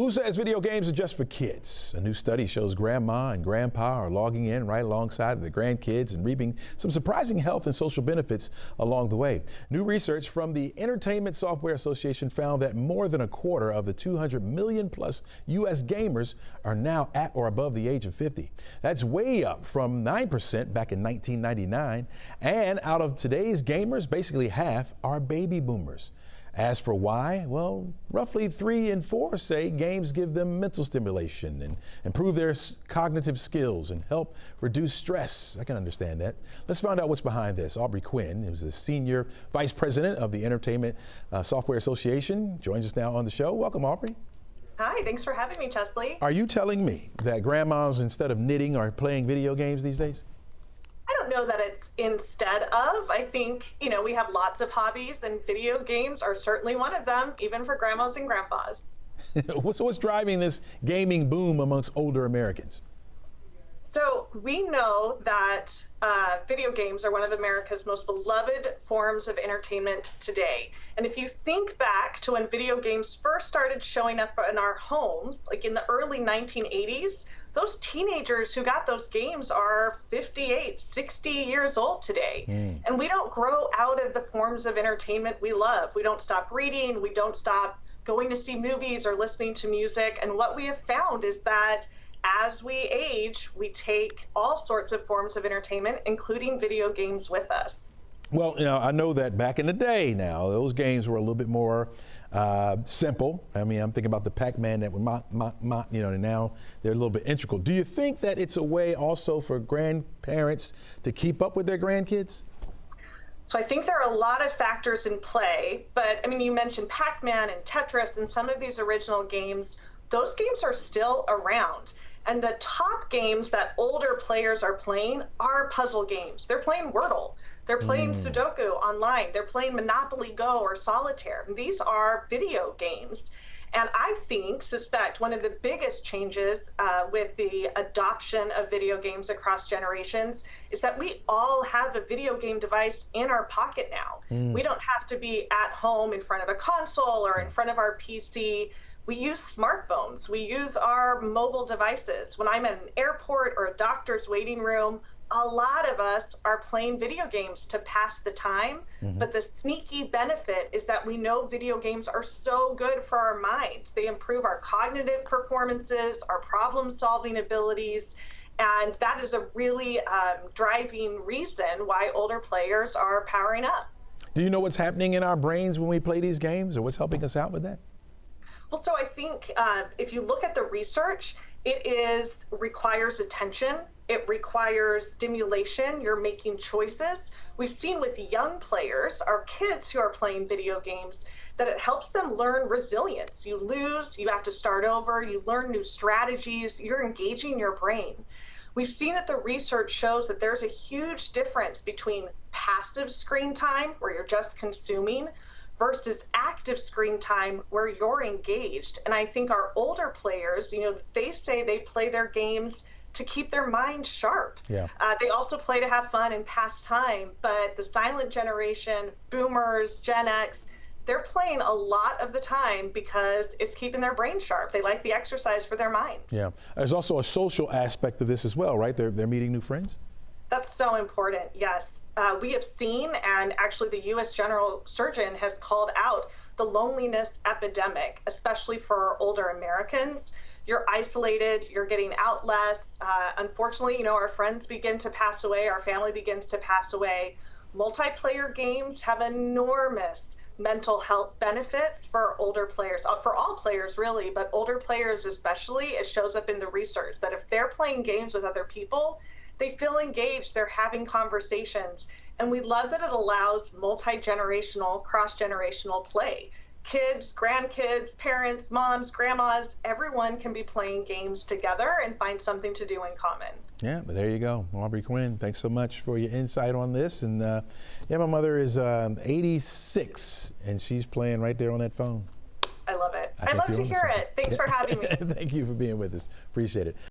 Who says video games are just for kids? A new study shows grandma and grandpa are logging in right alongside their grandkids and reaping some surprising health and social benefits along the way. New research from the Entertainment Software Association found that more than a quarter of the 200 million plus U.S. gamers are now at or above the age of 50. That's way up from 9% back in 1999. And out of today's gamers, basically half are baby boomers. As for why, well, roughly 3 in 4 say games give them mental stimulation and improve their cognitive skills and help reduce stress. I can understand that. Let's find out what's behind this. Aubrey Quinn, who's the Senior Vice President of the Entertainment Software Association, joins us now on the show. Welcome, Aubrey. Hi, thanks for having me, Chesley. Are you telling me that grandmas, instead of knitting, are playing video games these days? I don't know that it's instead of. I think, we have lots of hobbies and video games are certainly one of them, even for grandmas and grandpas. So what's driving this gaming boom amongst older Americans? So we know that video games are one of America's most beloved forms of entertainment today. And if you think back to when video games first started showing up in our homes, like in the early 1980s, those teenagers who got those games are 58, 60 years old today. And we don't grow out of the forms of entertainment we love. We don't stop reading, we don't stop going to see movies or listening to music. And what we have found is that as we age, we take all sorts of forms of entertainment, including video games, with us. Well, I know that back in the day now, those games were a little bit more simple. I mean, I'm thinking about the Pac-Man that were and now they're a little bit integral. Do you think that it's a way also for grandparents to keep up with their grandkids? So I think there are a lot of factors in play, but I mean, you mentioned Pac-Man and Tetris and some of these original games. Those games are still around. And the top games that older players are playing are puzzle games. They're playing Wordle. They're playing Sudoku online. They're playing Monopoly Go or Solitaire. These are video games. And I suspect one of the biggest changes with the adoption of video games across generations is that we all have a video game device in our pocket now. We don't have to be at home in front of a console or in front of our PC. We use smartphones. We use our mobile devices. When I'm at an airport or a doctor's waiting room, a lot of us are playing video games to pass the time. But the sneaky benefit is that we know video games are so good for our minds. They improve our cognitive performances, our problem-solving abilities, and that is a really driving reason why older players are powering up. Do you know what's happening in our brains when we play these games, or what's helping us out with that? Well, so I think if you look at the research, it requires attention. It requires stimulation. You're making choices. We've seen with young players, our kids who are playing video games, that it helps them learn resilience. You lose, you have to start over, you learn new strategies, you're engaging your brain. We've seen that the research shows that there's a huge difference between passive screen time, where you're just consuming, versus active screen time where you're engaged. And I think our older players, they say they play their games to keep their mind sharp. They also play to have fun and pass time, but the silent generation, boomers, Gen X, they're playing a lot of the time because it's keeping their brain sharp. They like the exercise for their minds. Yeah, there's also a social aspect of this as well, right? They're meeting new friends. That's so important, yes. We have seen, and actually the U.S. General Surgeon has called out the loneliness epidemic, especially for older Americans. You're isolated, you're getting out less. Unfortunately, our friends begin to pass away, our family begins to pass away. Multiplayer games have enormous mental health benefits for older players, for all players really, but older players especially. It shows up in the research that if they're playing games with other people, they feel engaged, they're having conversations, and we love that it allows multi-generational, cross-generational play. Kids, grandkids, parents, moms, grandmas, everyone can be playing games together and find something to do in common. Yeah, but there you go. Aubrey Quinn, thanks so much for your insight on this. And my mother is 86, and she's playing right there on that phone. I love it. I love to hear it. Thanks for having me. Thank you for being with us. Appreciate it.